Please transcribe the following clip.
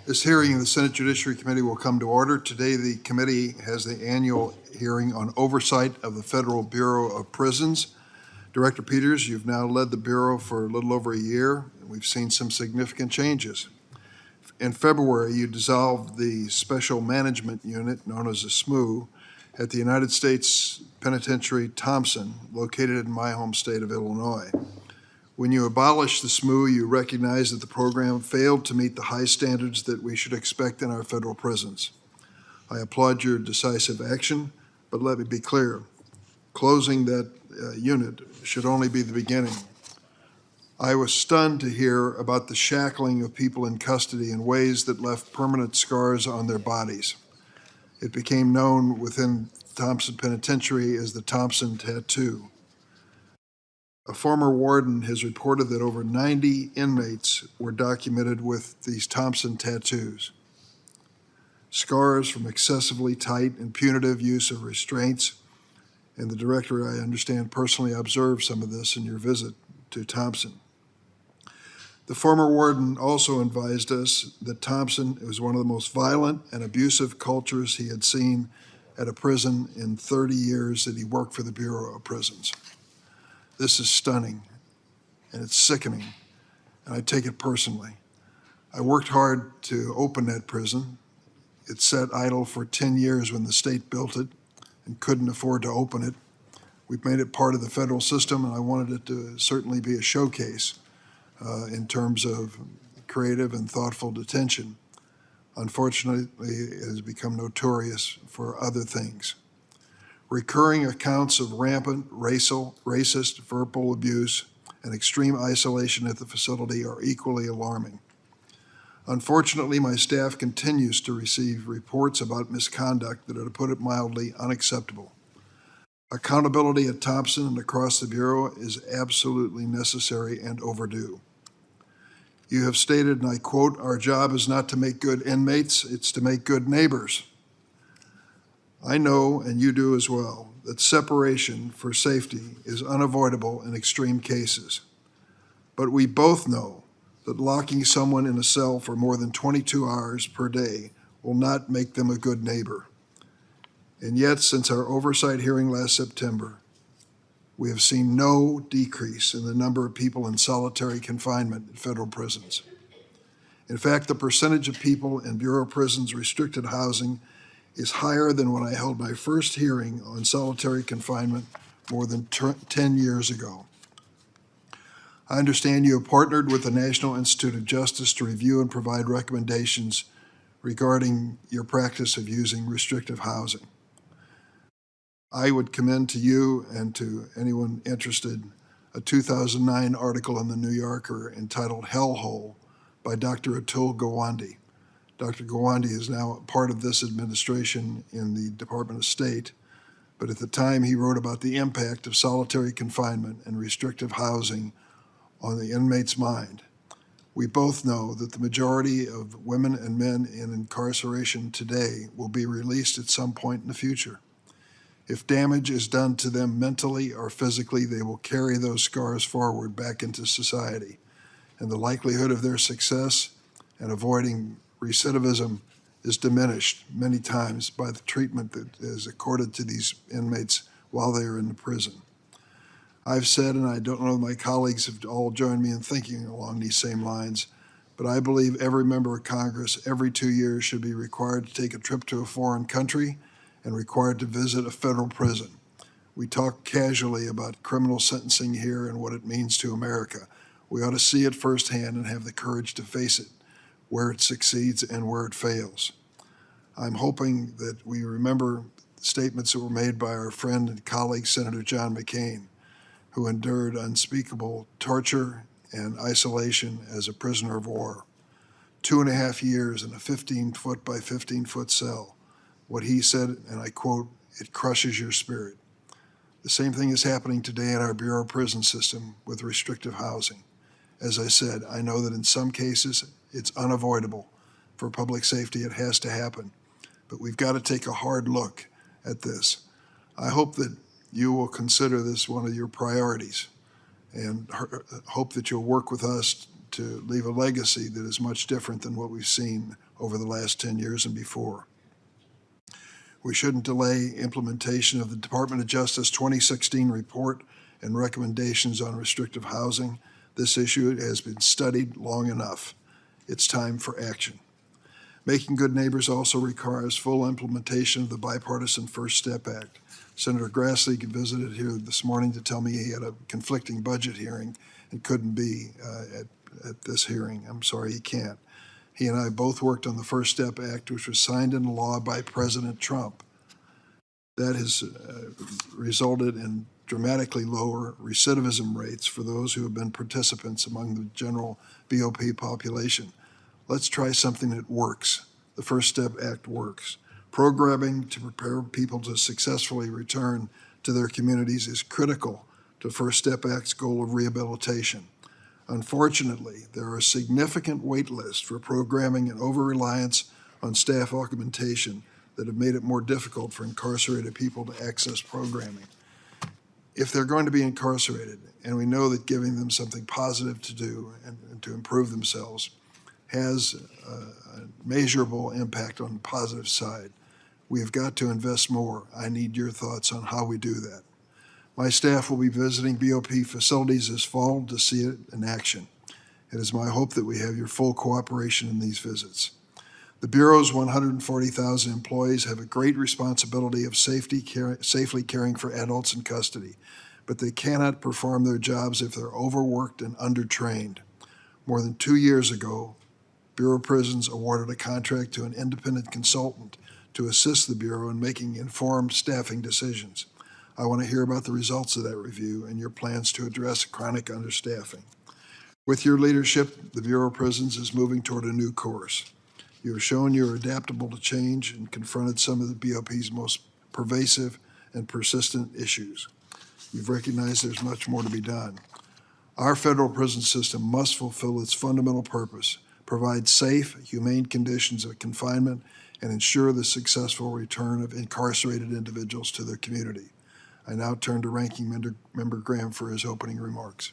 This hearing of the Senate Judiciary Committee will come to order. Today, the committee has the annual hearing on oversight of the Federal Bureau of Prisons. Director Peters, you've now led the Bureau for a little over a year. We've seen some significant changes. In February, you dissolved the Special Management Unit, known as the SMU, at the United States Penitentiary Thomson, located in my home state of Illinois. When you abolished the SMU, you recognized that the program failed to meet the high standards that we should expect in our federal prisons. I applaud your decisive action, but let me be clear. Closing that unit should only be the beginning. I was stunned to hear about the shackling of people in custody in ways that left permanent scars on their bodies. It became known within Thomson Penitentiary as the Thomson Tattoo. A former warden has reported that over 90 inmates were documented with these Thomson tattoos. Scars from excessively tight and punitive use of restraints, and the director, I understand, personally observed some of this in your visit to Thomson. The former warden also advised us that Thomson was one of the most violent and abusive cultures he had seen at a prison in 30 years that he worked for the Bureau of Prisons. This is stunning, and it's sickening, and I take it personally. I worked hard to open that prison. It sat idle for 10 years when the state built it and couldn't afford to open it. We've made it part of the federal system, and I wanted it to certainly be a showcase in terms of creative and thoughtful detention. Unfortunately, it has become notorious for other things. Recurring accounts of rampant racist verbal abuse and extreme isolation at the facility are equally alarming. Unfortunately, my staff continues to receive reports about misconduct that are, to put it mildly, unacceptable. Accountability at Thomson and across the Bureau is absolutely necessary and overdue. You have stated, and I quote, "Our job is not to make good inmates, it's to make good neighbors." I know, and you do as well, that separation for safety is unavoidable in extreme cases. But we both know that locking someone in a cell for more than 22 hours per day will not make them a good neighbor. And yet, since our oversight hearing last September, we have seen no decrease in the number of people in solitary confinement in federal prisons. In fact, the percentage of people in Bureau of Prisons restricted housing is higher than when I held my first hearing on solitary confinement more than 10 years ago. I understand you have partnered with the National Institute of Justice to review and provide recommendations regarding your practice of using restrictive housing. I would commend to you and to anyone interested a 2009 article in the New Yorker entitled "Hellhole" by Dr. Atul Gawande. Dr. Gawande is now part of this administration in the Department of State, but at the time he wrote about the impact of solitary confinement and restrictive housing on the inmate's mind. We both know that the majority of women and men in incarceration today will be released at some point in the future. If damage is done to them mentally or physically, they will carry those scars forward back into society, and the likelihood of their success and avoiding recidivism is diminished many times by the treatment that is accorded to these inmates while they are in the prison. I've said, and I don't know if my colleagues have all joined me in thinking along these same lines, but I believe every member of Congress every 2 years should be required to take a trip to a foreign country and required to visit a federal prison. We talk casually about criminal sentencing here and what it means to America. We ought to see it firsthand and have the courage to face it, where it succeeds and where it fails. I'm hoping that we remember statements that were made by our friend and colleague, Senator John McCain, who endured unspeakable torture and isolation as a prisoner of war. 2.5 years in a 15-foot by 15-foot cell. What he said, and I quote, "It crushes your spirit." The same thing is happening today in our Bureau of Prison system with restrictive housing. As I said, I know that in some cases it's unavoidable. For public safety, it has to happen. But we've got to take a hard look at this. I hope that you will consider this one of your priorities and hope that you'll work with us to leave a legacy that is much different than what we've seen over the last 10 years and before. We shouldn't delay implementation of the Department of Justice 2016 report and recommendations on restrictive housing. This issue has been studied long enough. It's time for action. Making Good Neighbors also requires full implementation of the bipartisan First Step Act. Senator Grassley visited here this morning to tell me he had a conflicting budget hearing and couldn't be at this hearing. I'm sorry, he can't. He and I both worked on the First Step Act, which was signed into law by President Trump. That has resulted in dramatically lower recidivism rates for those who have been participants among the general BOP population. Let's try something that works. The First Step Act works. Programming to prepare people to successfully return to their communities is critical to First Step Act's goal of rehabilitation. Unfortunately, there are significant wait lists for programming and over-reliance on staff augmentation that have made it more difficult for incarcerated people to access programming. If they're going to be incarcerated, and we know that giving them something positive to do and to improve themselves has a measurable impact on the positive side, we have got to invest more. I need your thoughts on how we do that. My staff will be visiting BOP facilities this fall to see it in action. It is my hope that we have your full cooperation in these visits. The Bureau's 140,000 employees have a great responsibility of safely caring for adults in custody, but they cannot perform their jobs if they're overworked and undertrained. More than 2 years ago, Bureau of Prisons awarded a contract to an independent consultant to assist the Bureau in making informed staffing decisions. I want to hear about the results of that review and your plans to address chronic understaffing. With your leadership, the Bureau of Prisons is moving toward a new course. You have shown you are adaptable to change and confronted some of the BOP's most pervasive and persistent issues. You've recognized there's much more to be done. Our federal prison system must fulfill its fundamental purpose, provide safe, humane conditions of confinement, and ensure the successful return of incarcerated individuals to their community. I now turn to Ranking Member Graham for his opening remarks.